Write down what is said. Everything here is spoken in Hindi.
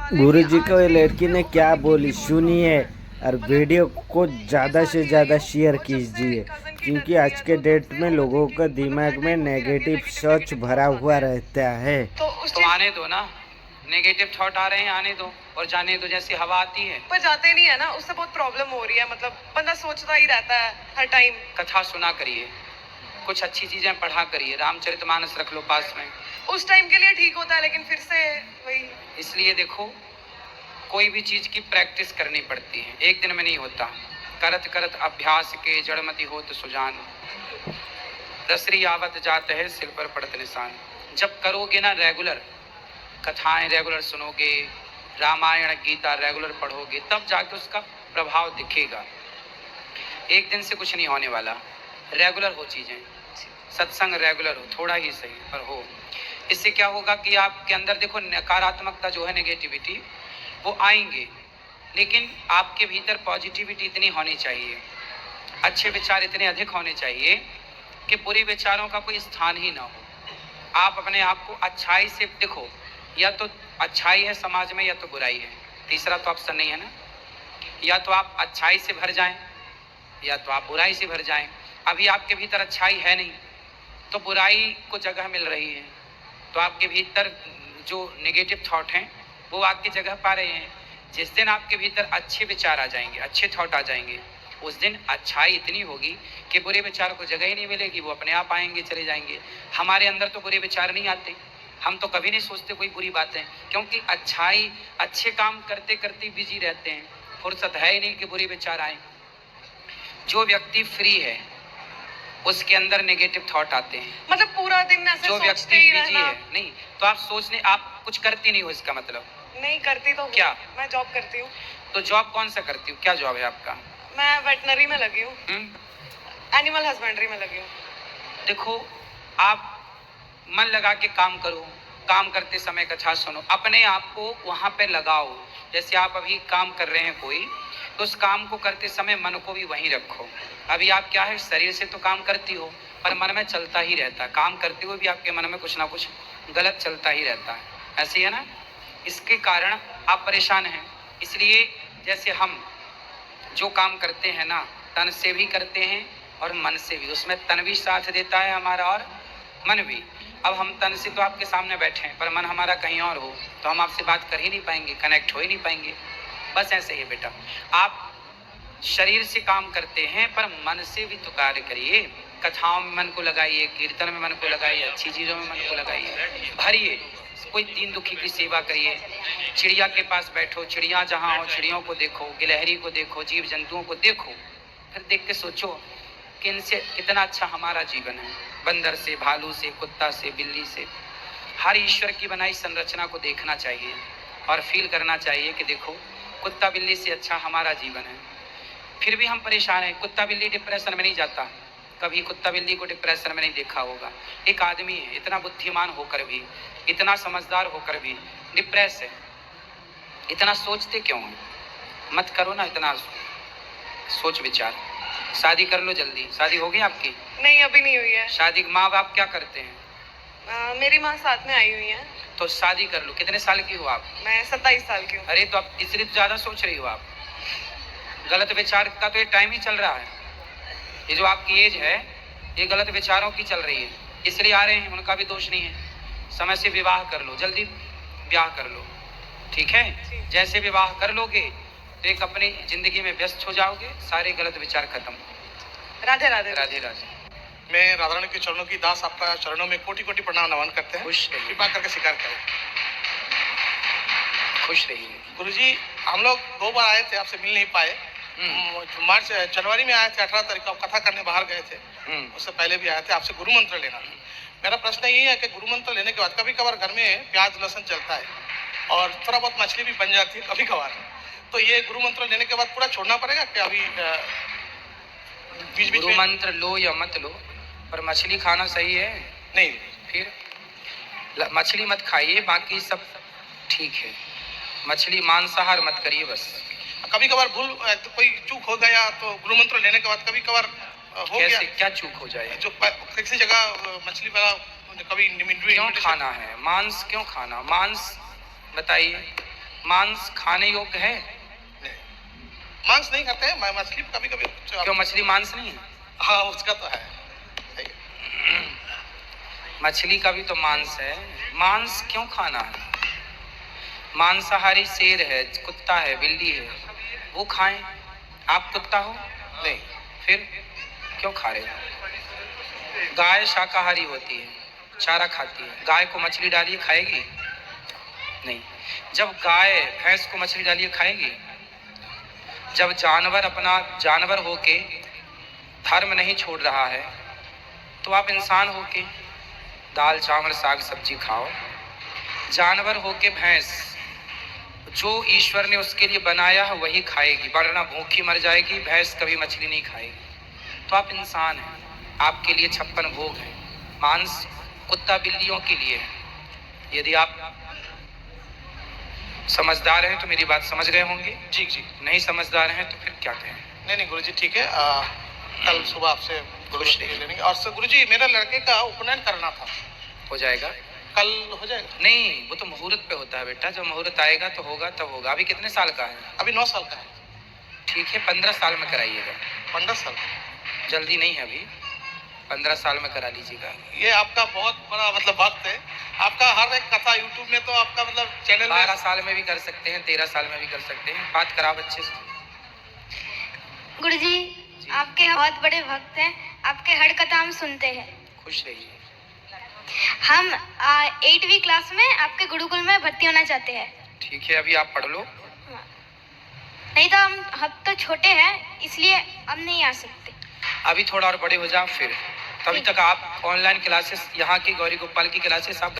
गुरुजी को ये लड़की ने क्या बोली सुनिए और वीडियो को ज़्यादा से ज़्यादा शेयर कीजिए, क्योंकि आज के डेट में लोगों का दिमाग में नेगेटिव सोच भरा हुआ रहता है। तो आने दो ना, नेगेटिव थॉट आ रहे हैं आने दो और जाने दो, जैसी हवा आती है पर जाते नहीं है ना, उससे बहुत प्रॉब्लम हो रही है। मतलब बंदा सोचता ही रहता है हर टाइम। कथा सुना करिए, कुछ अच्छी चीजें पढ़ा करिए, रामचरितमानस रख लो पास में, उस टाइम के लिए ठीक होता है, लेकिन फिर से वही। इसलिए देखो, कोई भी चीज की प्रैक्टिस करनी पड़ती है, एक दिन में नहीं होता। करत करत अभ्यास के जड़मति होत सुजान, दसरी आवत जात है सिर पर पड़त निशान। जब करोगे ना रेगुलर, कथाएं रेगुलर सुनोगे, रामायण गीता रेगुलर पढ़ोगे, तब जाके उसका प्रभाव दिखेगा। एक दिन से कुछ नहीं होने वाला, रेगुलर हो चीजें, सत्संग रेगुलर हो, थोड़ा ही सही पर हो। इससे क्या होगा कि आपके अंदर देखो नकारात्मकता जो है, नेगेटिविटी, वो आएंगे, लेकिन आपके भीतर पॉजिटिविटी इतनी होनी चाहिए, अच्छे विचार इतने अधिक होने चाहिए कि बुरे विचारों का कोई स्थान ही ना हो। आप अपने आप को अच्छाई से देखो, या तो अच्छाई है समाज में या तो बुराई है, तीसरा तो ऑप्शन नहीं है ना। या तो आप अच्छाई से भर जाएं या तो आप बुराई से भर जाएं। अभी आपके भीतर अच्छाई है नहीं तो बुराई को जगह मिल रही है, तो आपके भीतर जो नेगेटिव थॉट हैं वो आपकी जगह पा रहे हैं। जिस दिन आपके भीतर अच्छे विचार आ जाएंगे, अच्छे थॉट आ जाएंगे, उस दिन अच्छाई इतनी होगी कि बुरे विचार को जगह ही नहीं मिलेगी, वो अपने आप आएंगे, चले जाएंगे। हमारे अंदर तो बुरे विचार नहीं आते, हम तो कभी नहीं सोचते कोई बुरी बातें, क्योंकि अच्छाई, अच्छे काम करते करते बिजी रहते हैं, फुर्सत है ही नहीं कि बुरे विचार आए। जो व्यक्ति फ्री है उसके अंदर नेगेटिव थॉट आते हैं। मतलब पूरा दिन ऐसे जो सोचते व्यक्ति ही बिजी रहना। है नहीं, तो आप सोचने, आप कुछ करती नहीं हो, इसका मतलब नहीं करती तो क्या? मैं जॉब करती हूँ। तो जॉब कौन सा करती हूँ, क्या जॉब है आपका? मैं वेटनरी में लगी हूँ, एनिमल हस्बेंड्री में लगी हूँ। देखो, आप मन लगा के काम करो, काम करते समय कथा सुनो, अपने आप को वहां पे लगाओ। जैसे आप अभी काम कर रहे हैं कोई, तो उस काम को करते समय मन को भी वहीं रखो। अभी आप क्या है, शरीर से तो काम करती हो पर मन में चलता ही रहता है, काम करते हुए भी आपके मन में कुछ ना कुछ गलत चलता ही रहता है, ऐसे है ना। इसके कारण आप परेशान हैं। इसलिए जैसे हम जो काम करते हैं ना, तन से भी करते हैं और मन से भी, उसमें तन भी साथ देता है हमारा और मन भी। अब हम तन से तो आपके सामने बैठे हैं पर मन हमारा कहीं और हो तो हम आपसे बात कर ही नहीं पाएंगे, कनेक्ट हो ही नहीं पाएंगे। बस ऐसे ही बेटा, आप शरीर से काम करते हैं पर मन से भी तो कार्य करिए। कथाओं में मन को लगाइए, कीर्तन में मन को लगाइए, अच्छी चीजों में मन को लगाइए, भरिए। कोई दीन दुखी की सेवा करिए, चिड़िया के पास बैठो, चिड़िया जहाँ हो चिड़ियों को देखो, गिलहरी को देखो, जीव जंतुओं को देखो, फिर देख के सोचो कि इनसे कितना अच्छा हमारा जीवन है। बंदर से, भालू से, कुत्ता से, बिल्ली से, हर ईश्वर की बनाई संरचना को देखना चाहिए और फील करना चाहिए कि देखो, कुत्ता बिल्ली से अच्छा हमारा जीवन है। फिर भी हम परेशान हैं। कुत्ता बिल्ली डिप्रेशन में नहीं जाता, कभी कुत्ता बिल्ली को डिप्रेशन में नहीं देखा होगा। एक आदमी है, इतना बुद्धिमान होकर भी, इतना समझदार होकर भी डिप्रेस है। इतना सोचते क्यों हैं? मत करो ना इतना सोच विचार, शादी कर लो जल्दी। शादी हो गई आपकी? नहीं, अभी नहीं हुई है शादी। माँ बाप क्या करते हैं? मेरी माँ साथ में आई हुई है। तो शादी कर लो। कितने साल की हो आप? मैं 27 साल की हूँ। अरे तो आप इसलिए तो ज्यादा सोच रही हो आप। गलत विचार का तो ये टाइम ही चल रहा है, ये जो आपकी एज है ये गलत विचारों की चल रही है, इसलिए आ रहे हैं। उनका भी दोष नहीं है। समय से विवाह कर लो, जल्दी ब्याह कर लो, ठीक है। जैसे विवाह कर लोगे तो एक अपनी जिंदगी में व्यस्त हो जाओगे, सारे गलत विचार खत्म। राधे राधे। राधे राधे। मैं राधा रानी के चरणों की दास, आपका चरणों में कोटि कोटि प्रणाम नमन करते हैं। खुश रहिए, कृपा करके स्वीकार करें। खुश रहिए। गुरुजी, हम लोग 2 बार आए थे, आपसे मिल नहीं पाए। मार्च जनवरी में आए थे, 18 तारीख को कथा करने बाहर गए थे। उससे पहले भी आए थे, आपसे गुरु मंत्र लेना। मेरा प्रश्न ये है कि गुरु मंत्र लेने के बाद कभी कभार घर में प्याज लहसुन चलता है और थोड़ा बहुत मछली भी बन जाती है कभी कभार, तो ये गुरु मंत्र लेने के बाद पूरा छोड़ना पड़ेगा क्या? अभी बीच बीच गुरु मंत्र लो या मत लो, पर मछली खाना सही है नहीं? फिर मछली मत खाइए, बाकी सब ठीक है। मछली मांसाहार मत करिए बस। कभी कभार भूल कोई चूक हो गया तो गुरु मंत्र लेने के बाद कभी कभार हो कैसे, गया, क्या चूक हो जाए? जो किसी जगह मछली वाला कभी क्यों खाना है मांस? क्यों खाना मांस बताइए? मांस खाने योग्य है? नहीं, मांस नहीं खाते हैं, मछली कभी कभी। क्यों, मछली मांस नहीं है? हाँ उसका तो है, सही है। मछली का भी तो मांस है, मांस क्यों खाना है? मांसाहारी शेर है, कुत्ता है, बिल्ली है, वो खाएं। आप कुत्ता हो? नहीं। फिर क्यों खा रहे हो? गाय शाकाहारी होती है, चारा खाती है। गाय को मछली डालिए, खाएगी? नहीं। जब गाय भैंस को मछली डालिए, खाएगी? जब जानवर अपना जानवर होके धर्म नहीं छोड़ रहा है, तो आप इंसान होके दाल चावल साग सब्जी खाओ। जानवर होके भैंस, जो ईश्वर ने उसके लिए बनाया है वही खाएगी, वरना भूखी मर जाएगी। भैंस कभी मछली नहीं खाएगी। तो आप इंसान हैं, आपके लिए 56 भोग हैं। मांस कुत्ता बिल्लियों के लिए है। यदि आप समझदार हैं तो मेरी बात समझ गए होंगे। जी जी। नहीं समझदार हैं तो फिर क्या कहें? नहीं गुरुजी ठीक है, कल सुबह आपसे खुश ले रहिए। लेंगे। और सर गुरुजी, मेरा लड़के का उपनयन करना था, हो जाएगा? कल हो जाएगा? नहीं, वो तो मुहूर्त पे होता है बेटा। जब मुहूर्त आएगा तो होगा, तब होगा। अभी कितने साल का है? अभी 9 साल का है। ठीक है, 15 साल में कराइएगा। 15 साल? जल्दी नहीं है, अभी 15 साल में करा लीजिएगा। ये आपका बहुत बड़ा मतलब वक्त है, आपका हर एक कथा यूट्यूब में तो आपका मतलब चैनल 12 साल में भी कर सकते हैं, 13 साल में भी कर सकते हैं। बात कराओ अच्छे से। गुरुजी, आपके बहुत बड़े भक्त हैं, आपके हर कथा हम सुनते हैं। खुश रहिए। हम 8वीं क्लास में आपके गुरुकुल में भर्ती होना चाहते हैं। ठीक है, अभी आप पढ़ लो। नहीं तो हम तो छोटे हैं, इसलिए हम नहीं आ सकते। अभी थोड़ा और बड़े हो जाओ फिर। तभी तक आप ऑनलाइन क्लासेस, यहाँ की गौरी गोपाल की क्लासेस आप